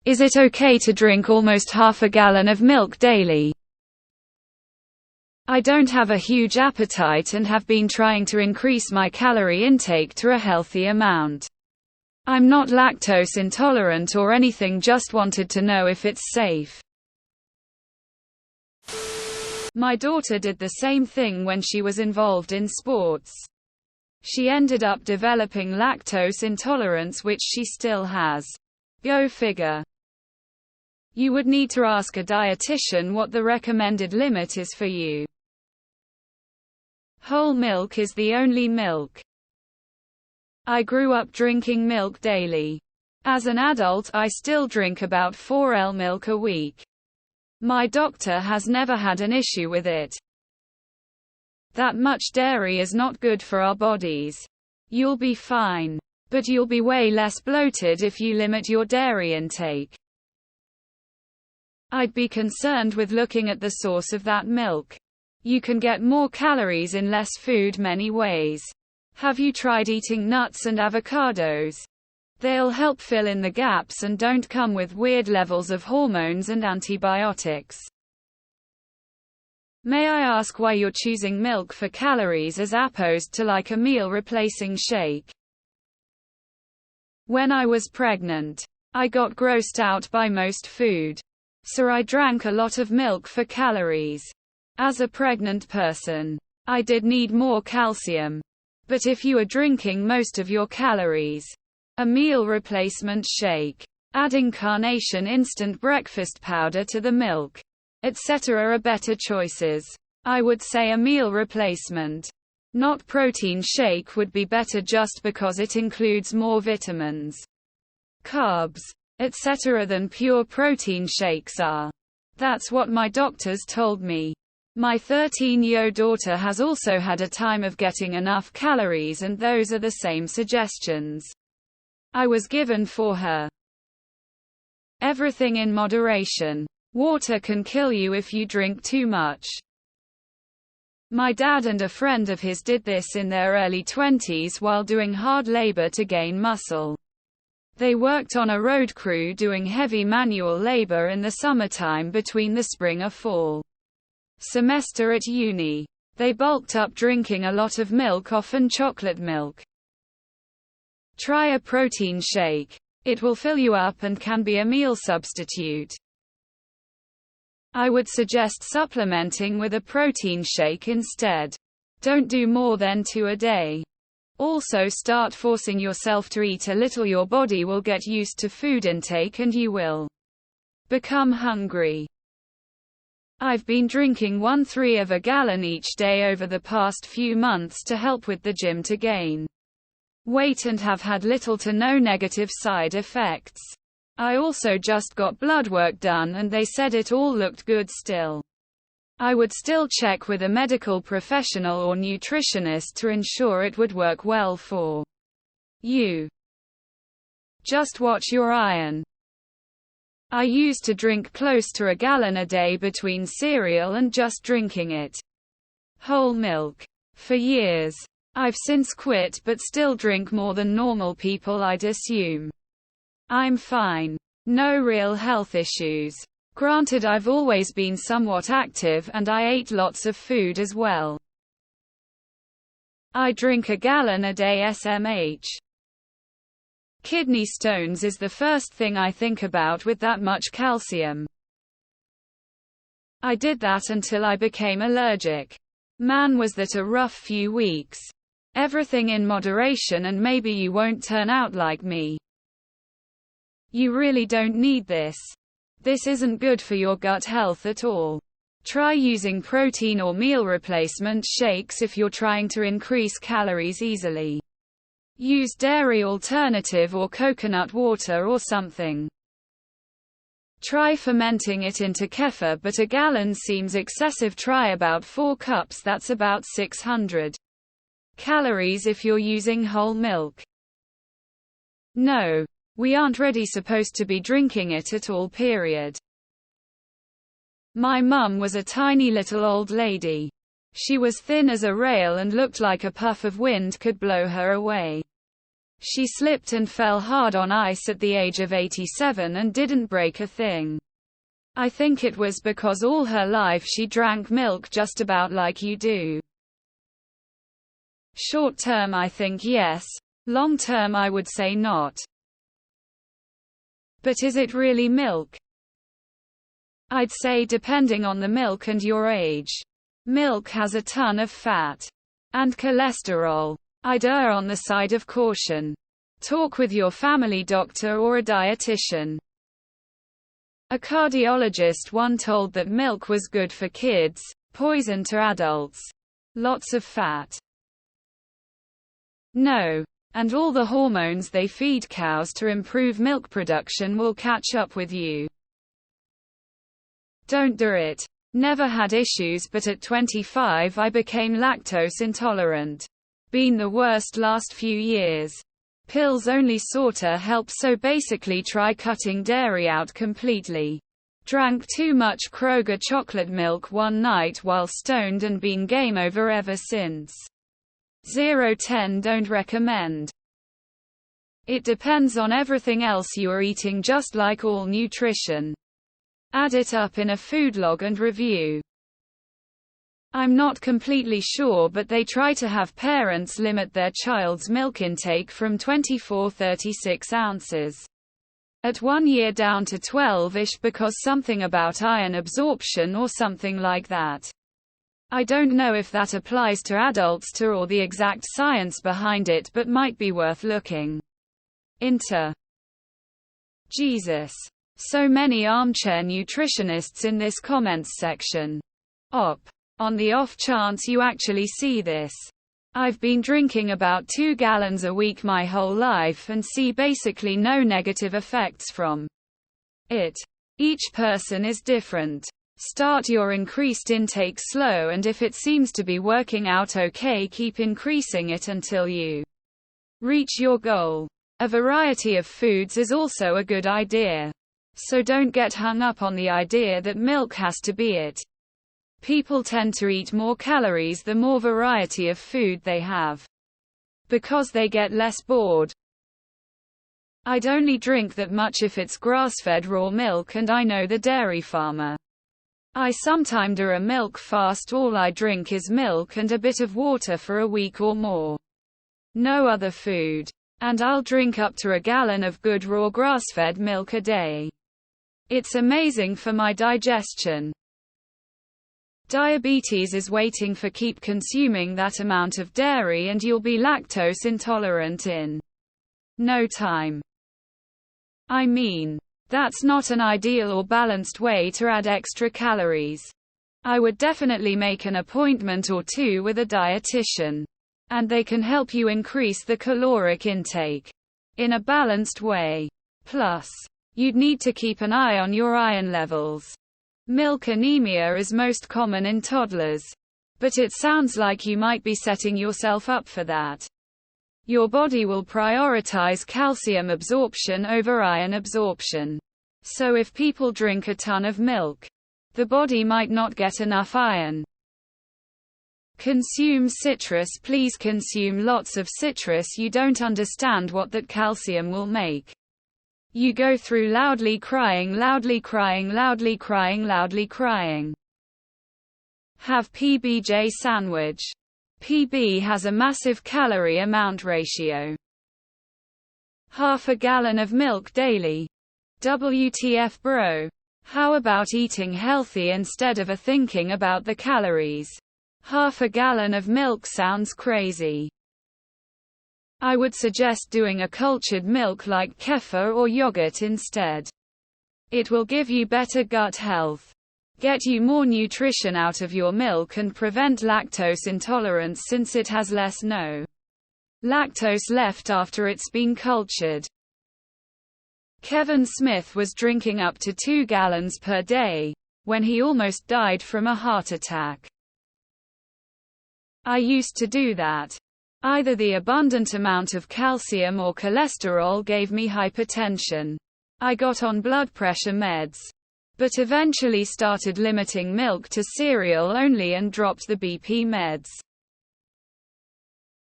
Is it okay to drink almost half a gallon of milk daily? I don't have a huge appetite and have been trying to increase my calorie intake to a healthy amount. I'm not lactose intolerant or anything, just wanted to know if it's safe. My daughter did the same thing when she was involved in sports. She ended up developing lactose intolerance, which she still has. Go figure. You would need to ask a dietitian what the recommended limit is for you. Whole milk is the only milk. I grew up drinking milk daily. As an adult, I still drink about 4 milk a week. My doctor has never had an issue with it. That much dairy is not good for our bodies. You'll be fine. But you'll be way less bloated if you limit your dairy intake. I'd be concerned with looking at the source of that milk. You can get more calories in less food many ways. Have you tried eating nuts and avocados? They'll help fill in the gaps and don't come with weird levels of hormones and antibiotics. May I ask why you're choosing milk for calories as opposed to like a meal replacing shake? When I was pregnant, I got grossed out by most food. So I drank a lot of milk for calories. As a pregnant person, I did need more calcium. But if you are drinking most of your calories, a meal replacement shake, adding carnation instant breakfast powder to the milk, etc. are better choices. I would say a meal replacement, not protein shake, would be better just because it includes more vitamins, carbs, etc. than pure protein shakes are. That's what my doctors told me. My 13-year-old daughter has also had a time of getting enough calories, and those are the same suggestions I was given for her. Everything in moderation. Water can kill you if you drink too much. My dad and a friend of his did this in their early 20s while doing hard labor to gain muscle. They worked on a road crew doing heavy manual labor in the summertime between the spring and fall semester at uni. They bulked up drinking a lot of milk, often chocolate milk. Try a protein shake. It will fill you up and can be a meal substitute. I would suggest supplementing with a protein shake instead. Don't do more than 2 a day. Also, start forcing yourself to eat a little. Your body will get used to food intake and you will become hungry. I've been drinking 1/3 of a gallon each day over the past few months to help with the gym to gain weight and have had little to no negative side effects. I also just got blood work done and they said it all looked good still. I would still check with a medical professional or nutritionist to ensure it would work well for you. Just watch your iron. I used to drink close to a gallon a day between cereal and just drinking it whole milk for years. I've since quit but still drink more than normal people, I'd assume. I'm fine. No real health issues. Granted, I've always been somewhat active and I ate lots of food as well. I drink a gallon a day SMH. Kidney stones is the first thing I think about with that much calcium. I did that until I became allergic. Man, was that a rough few weeks. Everything in moderation and maybe you won't turn out like me. You really don't need this. This isn't good for your gut health at all. Try using protein or meal replacement shakes if you're trying to increase calories easily. Use dairy alternative or coconut water or something. Try fermenting it into kefir, but a gallon seems excessive. Try about 4 cups, that's about 600 calories if you're using whole milk. No. We aren't really supposed to be drinking it at all, period. My mum was a tiny little old lady. She was thin as a rail and looked like a puff of wind could blow her away. She slipped and fell hard on ice at the age of 87 and didn't break a thing. I think it was because all her life she drank milk just about like you do. Short term I think yes, long term I would say not. But is it really milk? I'd say depending on the milk and your age. Milk has a ton of fat and cholesterol. I'd err on the side of caution. Talk with your family doctor or a dietitian. A cardiologist once told that milk was good for kids, poison to adults. Lots of fat. No. And all the hormones they feed cows to improve milk production will catch up with you. Don't do it. Never had issues, but at 25 I became lactose intolerant. Been the worst last few years. Pills only sorta help, so basically try cutting dairy out completely. Drank too much Kroger chocolate milk one night while stoned and been game over ever since. 0-10 don't recommend. It depends on everything else you are eating, just like all nutrition. Add it up in a food log and review. I'm not completely sure, but they try to have parents limit their child's milk intake from 24-36 ounces at 1 year down to 12-ish because something about iron absorption or something like that. I don't know if that applies to adults too or the exact science behind it, but might be worth looking into. Jesus. So many armchair nutritionists in this comments section. On the off chance you actually see this. I've been drinking about 2 gallons a week my whole life and see basically no negative effects from it. Each person is different. Start your increased intake slow, and if it seems to be working out okay, keep increasing it until you reach your goal. A variety of foods is also a good idea. So don't get hung up on the idea that milk has to be it. People tend to eat more calories the more variety of food they have, because they get less bored. I'd only drink that much if it's grass-fed raw milk and I know the dairy farmer. I sometimes do a milk fast. All I drink is milk and a bit of water for a week or more. No other food. And I'll drink up to a gallon of good raw grass-fed milk a day. It's amazing for my digestion. Diabetes is waiting for keep consuming that amount of dairy and you'll be lactose intolerant in no time. I mean, that's not an ideal or balanced way to add extra calories. I would definitely make an appointment or two with a dietitian, and they can help you increase the caloric intake in a balanced way. Plus, you'd need to keep an eye on your iron levels. Milk anemia is most common in toddlers, but it sounds like you might be setting yourself up for that. Your body will prioritize calcium absorption over iron absorption. So if people drink a ton of milk, the body might not get enough iron. Consume citrus. Please consume lots of citrus. You don't understand what that calcium will make. You go through loudly crying, loudly crying, loudly crying, loudly crying. Have PBJ sandwich. PB has a massive calorie amount ratio. Half a gallon of milk daily. WTF bro. How about eating healthy instead of thinking about the calories? Half a gallon of milk sounds crazy. I would suggest doing a cultured milk like kefir or yogurt instead. It will give you better gut health, get you more nutrition out of your milk, and prevent lactose intolerance since it has less no lactose left after it's been cultured. Kevin Smith was drinking up to 2 gallons per day when he almost died from a heart attack. I used to do that. Either the abundant amount of calcium or cholesterol gave me hypertension. I got on blood pressure meds, but eventually started limiting milk to cereal only and dropped the BP meds.